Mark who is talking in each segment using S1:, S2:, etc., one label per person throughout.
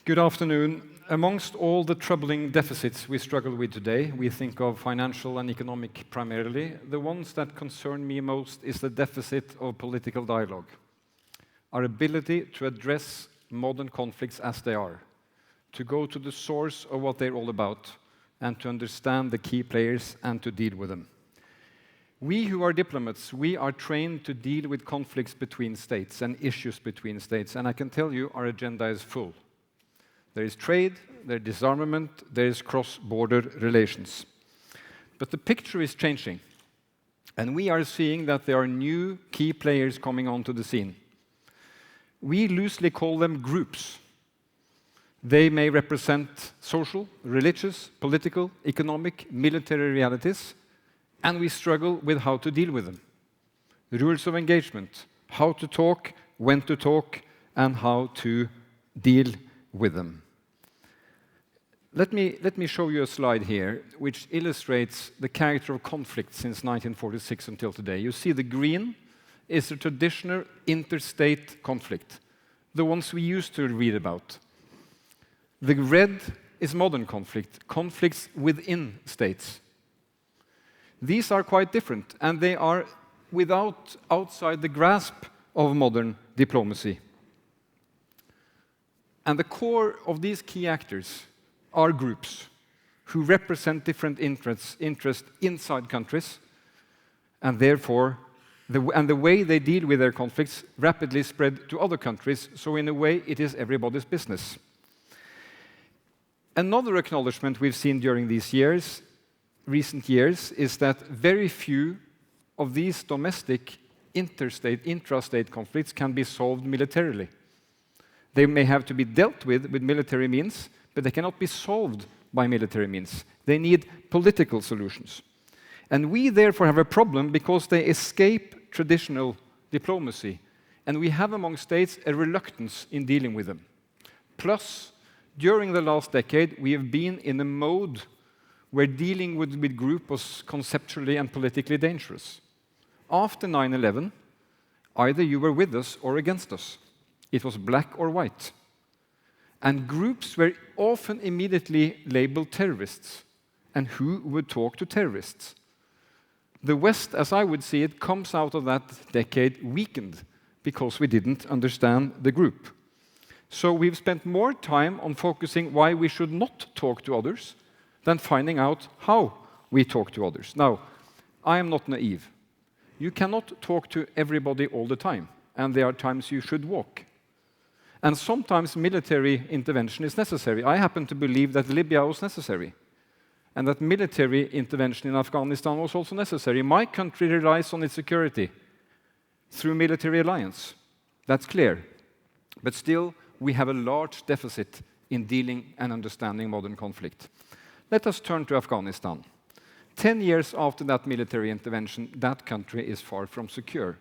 S1: Good afternoon. Amongst all the troubling deficits we struggle with today, we think of financial and economic primarily. The ones that concern me most is the deficit of political dialogue. Our ability to address modern conflicts as they are, to go to the source of what they're all about, and to understand the key players and to deal with them. We who are diplomats, we are trained to deal with conflicts between states and issues between states, and I can tell you our agenda is full. There is trade, there is disarmament, there is cross-border relations. But the picture is changing, and we are seeing that there are new key players coming onto the scene. We loosely call them groups. They may represent social, religious, political, economic, military realities, and we struggle with how to deal with them. Rules of engagement, how to talk, when to talk, and how to deal with them. Let me show you a slide here which illustrates the character of conflict since 1946 until today. You see the green is a traditional interstate conflict, the ones we used to read about. The red is modern conflict, conflicts within states. These are quite different, and they are outside the grasp of modern diplomacy. And the core of these key actors are groups who represent different interests inside countries, and therefore, the way they deal with their conflicts rapidly spread to other countries, so in a way it is everybody's business. Another acknowledgement we've seen during these recent years, is that very few of these domestic intrastate conflicts can be solved militarily. They may have to be dealt with military means, but they cannot be solved by military means. They need political solutions. And we therefore have a problem because they escape traditional diplomacy, and we have among states a reluctance in dealing with them. Plus, during the last decade, we have been in a mode where dealing with group was conceptually and politically dangerous. After 9/11, either you were with us or against us. It was black or white. And groups were often immediately labeled terrorists. And who would talk to terrorists? The West, as I would see it, comes out of that decade weakened because we didn't understand the group. So we've spent more time on focusing why we should not talk to others than finding out how we talk to others. Now, I am not naive. You cannot talk to everybody all the time, and there are times you should walk. And sometimes military intervention is necessary. I happen to believe that Libya was necessary, and that military intervention in Afghanistan was also necessary. My country relies on its security through military alliance. That's clear. But still, we have a large deficit in dealing and understanding modern conflict. Let us turn to Afghanistan. 10 years after that military intervention, that country is far from secure.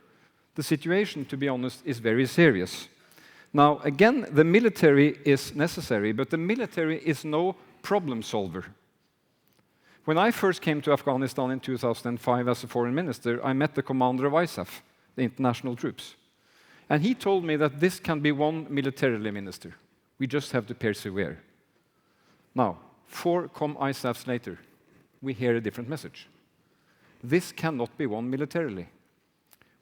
S1: The situation, to be honest, is very serious. Now, again, the military is necessary, but the military is no problem solver. When I first came to Afghanistan in 2005 as a foreign minister, I met the commander of ISAF, the international troops. And he told me that this can be won militarily, minister. We just have to persevere. Now, 4 ISAFs later, we hear a different message. This cannot be won militarily.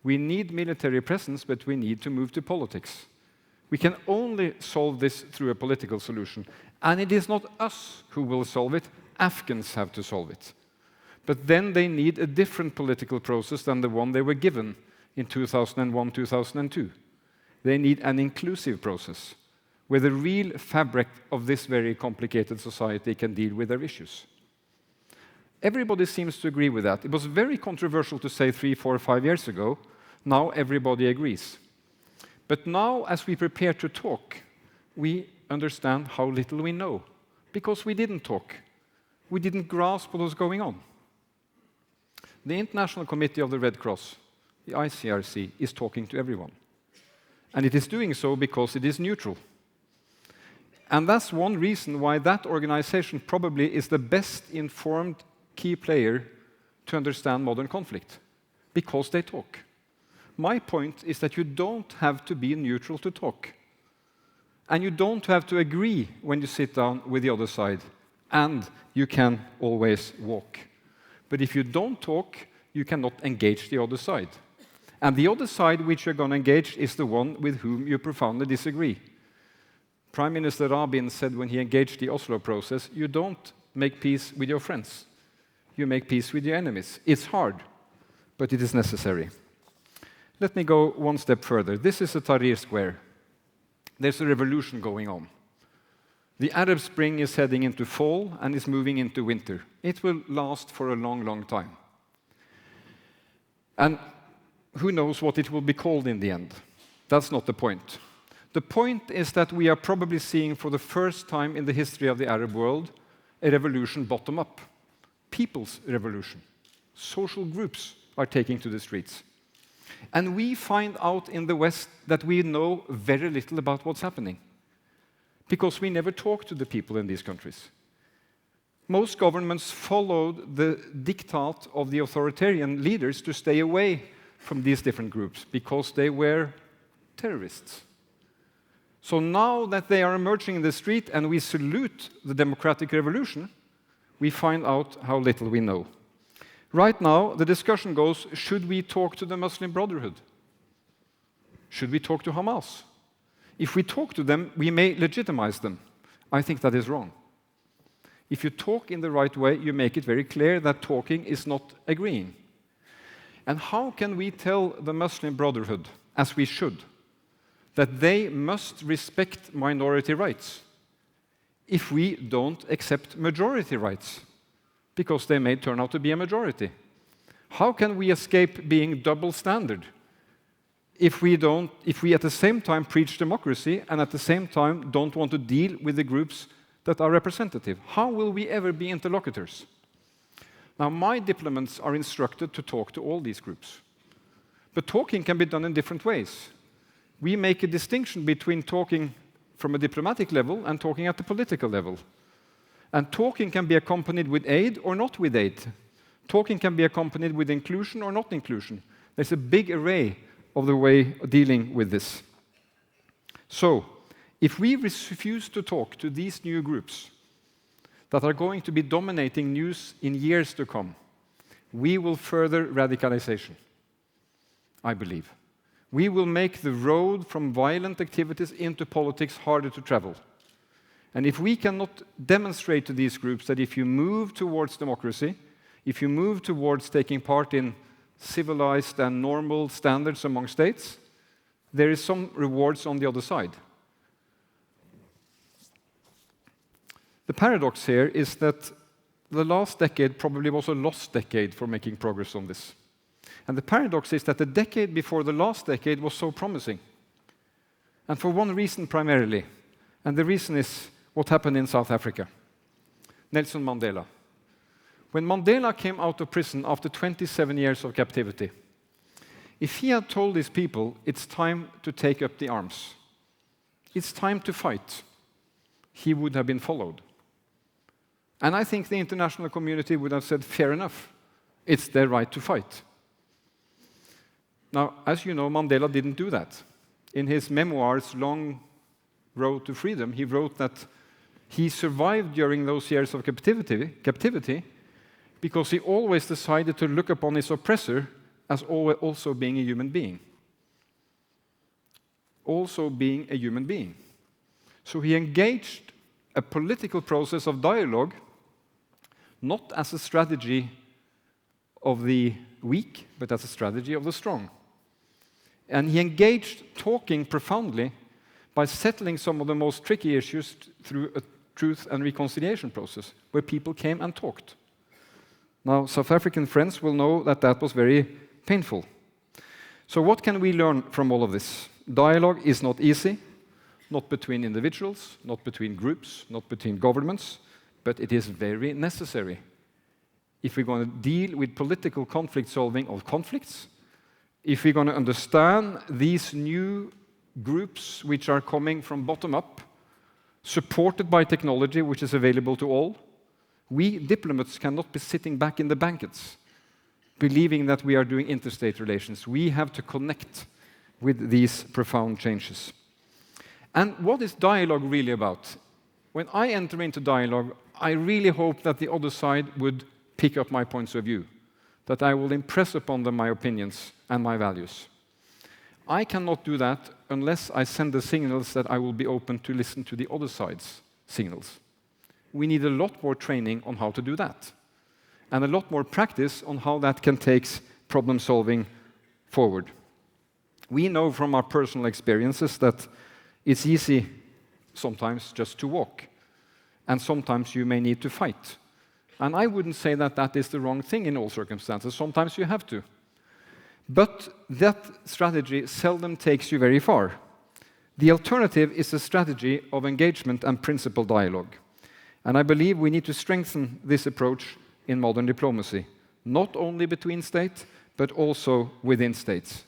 S1: We need military presence, but we need to move to politics. We can only solve this through a political solution. And it is not us who will solve it. Afghans have to solve it. But then they need a different political process than the one they were given in 2001, 2002. They need an inclusive process where the real fabric of this very complicated society can deal with their issues. Everybody seems to agree with that. It was very controversial to say 3, 4, 5 years ago. Now everybody agrees. But now, as we prepare to talk, we understand how little we know, because we didn't talk. We didn't grasp what was going on. The International Committee of the Red Cross, the ICRC, is talking to everyone. And it is doing so because it is neutral. And that's one reason why that organization probably is the best informed key player to understand modern conflict, because they talk. My point is that you don't have to be neutral to talk. And you don't have to agree when you sit down with the other side. And you can always walk. But if you don't talk, you cannot engage the other side. And the other side which you're going to engage is the one with whom you profoundly disagree. Prime Minister Rabin said when he engaged the Oslo process, you don't make peace with your friends. You make peace with your enemies. It's hard, but it is necessary. Let me go one step further. This is a Tahrir Square. There's a revolution going on. The Arab Spring is heading into fall and is moving into winter. It will last for a long, long time. And who knows what it will be called in the end? That's not the point. The point is that we are probably seeing for the first time in the history of the Arab world a revolution bottom up. People's revolution. Social groups are taking to the streets. And we find out in the West that we know very little about what's happening. Because we never talk to the people in these countries. Most governments followed the diktat of the authoritarian leaders to stay away from these different groups because they were terrorists. So now that they are emerging in the street and we salute the democratic revolution, we find out how little we know. Right now, the discussion goes, should we talk to the Muslim Brotherhood? Should we talk to Hamas? If we talk to them, we may legitimize them. I think that is wrong. If you talk in the right way, you make it very clear that talking is not agreeing. And how can we tell the Muslim Brotherhood, as we should, that they must respect minority rights if we don't accept majority rights? Because they may turn out to be a majority. How can we escape being double standard if we at the same time preach democracy and at the same time don't want to deal with the groups that are representative? How will we ever be interlocutors? Now, my diplomats are instructed to talk to all these groups. But talking can be done in different ways. We make a distinction between talking from a diplomatic level and talking at the political level. And talking can be accompanied with aid or not with aid. Talking can be accompanied with inclusion or not inclusion. There's a big array of the way of dealing with this. So, if we refuse to talk to these new groups that are going to be dominating news in years to come, we will further radicalization, I believe. We will make the road from violent activities into politics harder to travel. And if we cannot demonstrate to these groups that if you move towards democracy, if you move towards taking part in civilized and normal standards among states, there is some rewards on the other side. The paradox here is that the last decade probably was a lost decade for making progress on this. And the paradox is that the decade before the last decade was so promising. And for one reason primarily, and the reason is what happened in South Africa. Nelson Mandela. When Mandela came out of prison after 27 years of captivity, if he had told his people, it's time to take up the arms, it's time to fight, he would have been followed. And I think the international community would have said, fair enough, it's their right to fight. Now, as you know, Mandela didn't do that. In his memoirs, Long Road to Freedom, he wrote that he survived during those years of captivity because he always decided to look upon his oppressor as also being a human being. Also being a human being. So he engaged a political process of dialogue, not as a strategy of the weak, but as a strategy of the strong. And he engaged talking profoundly by settling some of the most tricky issues through a truth and reconciliation process, where people came and talked. Now, South African friends will know that that was very painful. So what can we learn from all of this? Dialogue is not easy, not between individuals, not between groups, not between governments, but it is very necessary. If we're going to deal with political conflict solving of conflicts, if we're going to understand these new groups which are coming from bottom up, supported by technology which is available to all, we diplomats cannot be sitting back in the blankets, believing that we are doing interstate relations. We have to connect with these profound changes. And what is dialogue really about? When I enter into dialogue, I really hope that the other side would pick up my points of view, that I will impress upon them my opinions and my values. I cannot do that unless I send the signals that I will be open to listen to the other side's signals. We need a lot more training on how to do that, and a lot more practice on how that can take problem solving forward. We know from our personal experiences that it's easy sometimes just to walk, and sometimes you may need to fight. And I wouldn't say that that is the wrong thing in all circumstances. Sometimes you have to. But that strategy seldom takes you very far. The alternative is a strategy of engagement and principled dialogue. And I believe we need to strengthen this approach in modern diplomacy, not only between states, but also within states.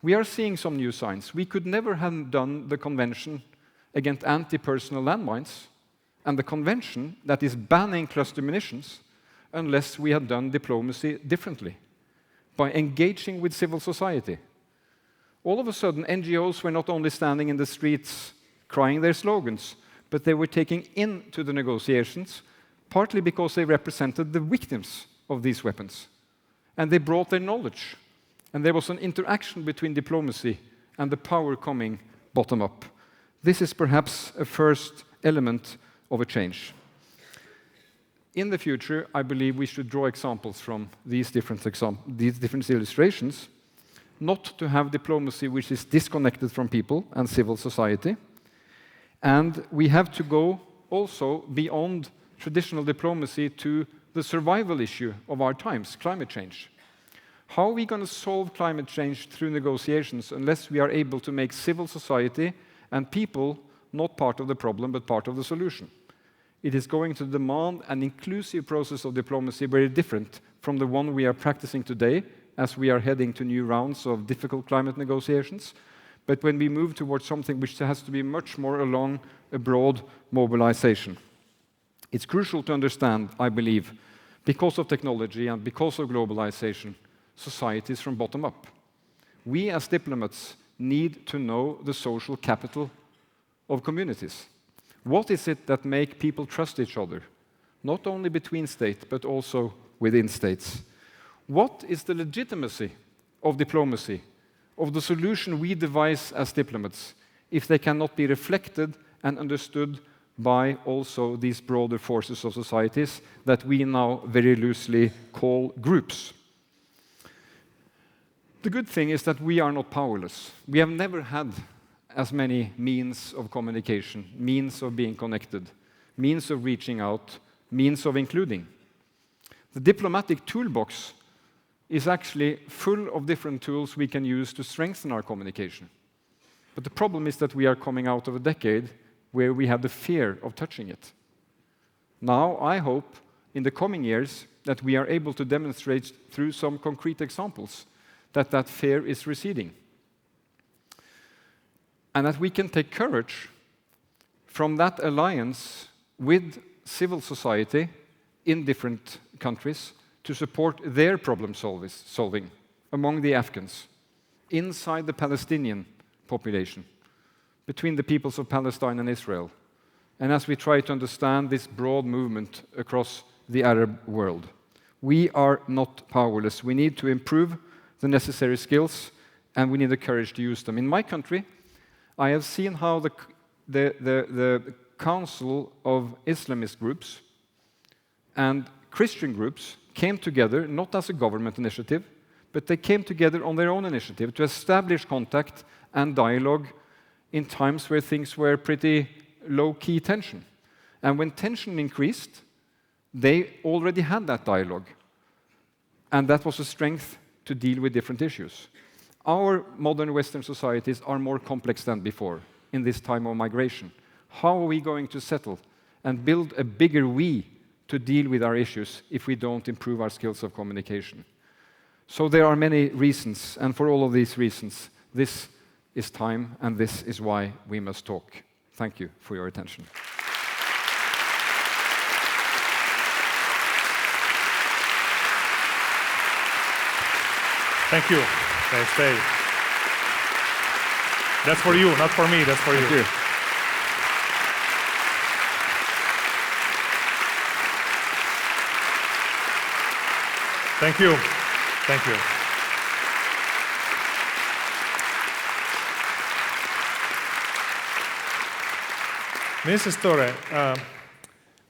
S1: We are seeing some new signs. We could never have done the convention against anti-personal landmines and the convention that is banning cluster munitions unless we had done diplomacy differently, by engaging with civil society. All of a sudden, NGOs were not only standing in the streets crying their slogans, but they were taking into the negotiations, partly because they represented the victims of these weapons. And they brought their knowledge. And there was an interaction between diplomacy and the power coming bottom up. This is perhaps a first element of a change. In the future, I believe we should draw examples from these different illustrations, not to have diplomacy which is disconnected from people and civil society. And we have to go also beyond traditional diplomacy to the survival issue of our times, climate change. How are we going to solve climate change through negotiations unless we are able to make civil society and people not part of the problem but part of the solution? It is going to demand an inclusive process of diplomacy very different from the one we are practicing today as we are heading to new rounds of difficult climate negotiations. But when we move towards something which has to be much more along a broad mobilization. It's crucial to understand, I believe, because of technology and because of globalization, societies from bottom up. We as diplomats need to know the social capital of communities. What is it that makes people trust each other, not only between states, but also within states? What is the legitimacy of diplomacy, of the solution we devise as diplomats, if they cannot be reflected and understood by also these broader forces of societies that we now very loosely call groups? The good thing is that we are not powerless. We have never had as many means of communication, means of being connected, means of reaching out, means of including. The diplomatic toolbox is actually full of different tools we can use to strengthen our communication. But the problem is that we are coming out of a decade where we have the fear of touching it. Now, I hope in the coming years that we are able to demonstrate through some concrete examples that that fear is receding. And that we can take courage from that alliance with civil society in different countries to support their problem solving among the Afghans, inside the Palestinian population, between the peoples of Palestine and Israel, and as we try to understand this broad movement across the Arab world. We are not powerless. We need to improve the necessary skills, and we need the courage to use them. In my country, I have seen how the Council of Islamist groups and Christian groups came together, not as a government initiative, but they came together on their own initiative to establish contact and dialogue in times where things were pretty low-key tension. And when tension increased, they already had that dialogue. And that was a strength to deal with different issues. Our modern Western societies are more complex than before in this time of migration. How are we going to settle and build a bigger we to deal with our issues if we don't improve our skills of communication? So there are many reasons, and for all of these reasons, this is time, and this is why we must talk. Thank you for your attention.
S2: Thank you. Thanks, Dave. That's for you, not for me. That's for
S1: Thank you.
S2: Thank you. Thank you. Minister Støre, I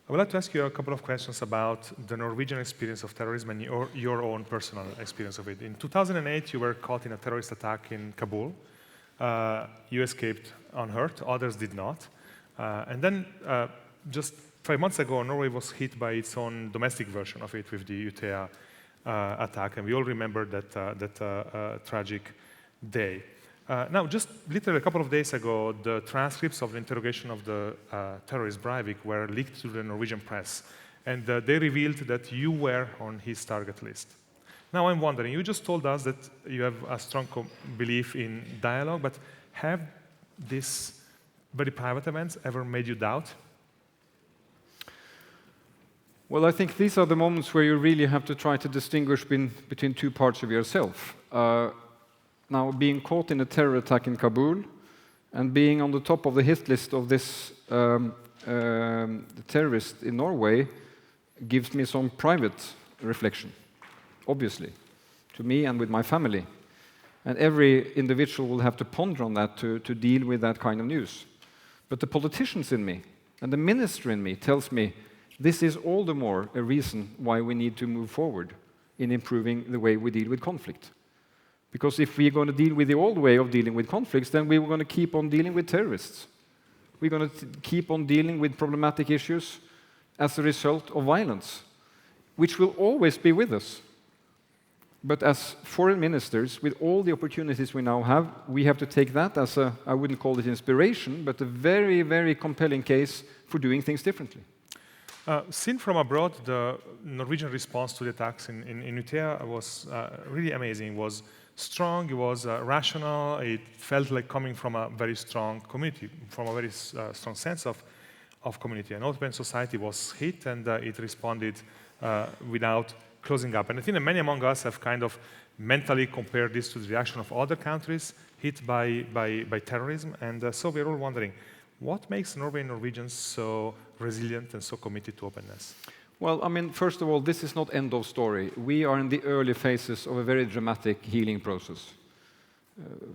S2: would like to ask you a couple of questions about the Norwegian experience of terrorism and your own personal experience of it. In 2008, you were caught in a terrorist attack in Kabul. You escaped unhurt, others did not. And then, just 5 months ago, Norway was hit by its own domestic version of it with the Utøya attack, and we all remember that tragic day. Now, just literally a couple of days ago, the transcripts of the interrogation of the terrorist Breivik were leaked to the Norwegian press, and they revealed that you were on his target list. Now, I'm wondering, you just told us that you have a strong belief in dialogue, but have these very private events ever made you doubt?
S1: Well, I think these are the moments where you really have to try to distinguish between two parts of yourself. Now, being caught in a terror attack in Kabul and being on the top of the hit list of this terrorist in Norway gives me some private reflection, obviously, to me and with my family. And every individual will have to ponder on that to deal with that kind of news. But the politicians in me and the minister in me tells me this is all the more a reason why we need to move forward in improving the way we deal with conflict. Because if we're going to deal with the old way of dealing with conflicts, then we're going to keep on dealing with terrorists. We're going to keep on dealing with problematic issues as a result of violence, which will always be with us. But as foreign ministers, with all the opportunities we now have, we have to take that as a, I wouldn't call it inspiration, but a very, very compelling case for doing things differently.
S2: Seen from abroad, the Norwegian response to the attacks in Utøya was really amazing. It was strong, it was rational, it felt like coming from a very strong community, from a very strong sense of community. An open society was hit, and it responded without closing up. And I think that many among us have kind of mentally compared this to the reaction of other countries hit by terrorism. And so we're all wondering, what makes Norway and Norwegians so resilient and so committed to openness?
S1: Well, I mean, first of all, this is not end of story. We are in the early phases of a very dramatic healing process.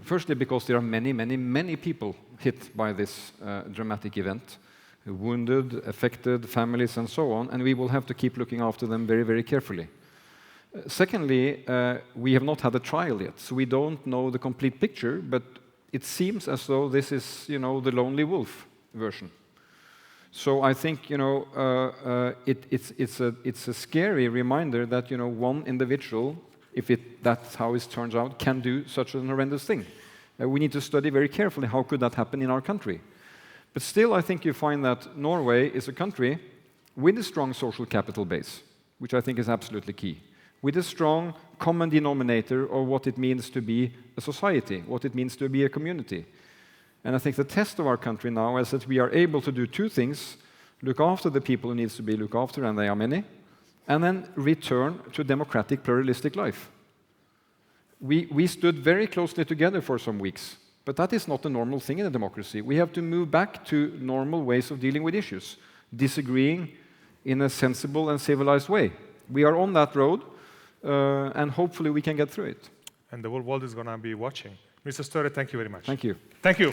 S1: Firstly, because there are many, many, many people hit by this dramatic event, wounded, affected, families, and so on, and we will have to keep looking after them very, very carefully. Secondly, we have not had a trial yet, so we don't know the complete picture, but it seems as though this is, the lone wolf version. So I think, it's a scary reminder that, one individual, if that's how it turns out, can do such an horrendous thing. We need to study very carefully how could that happen in our country. But still, I think you find that Norway is a country with a strong social capital base, which I think is absolutely key, with a strong common denominator of what it means to be a society, what it means to be a community. And I think the test of our country now is that we are able to do two things: look after the people who needs to be looked after, and they are many, and then return to democratic, pluralistic life. We stood very closely together for some weeks, but that is not a normal thing in a democracy. We have to move back to normal ways of dealing with issues, disagreeing in a sensible and civilized way. We are on that road, and hopefully we can get through it.
S2: And the whole world is going to be watching. Mr. Støre, thank you very much.
S1: Thank you.
S2: Thank you.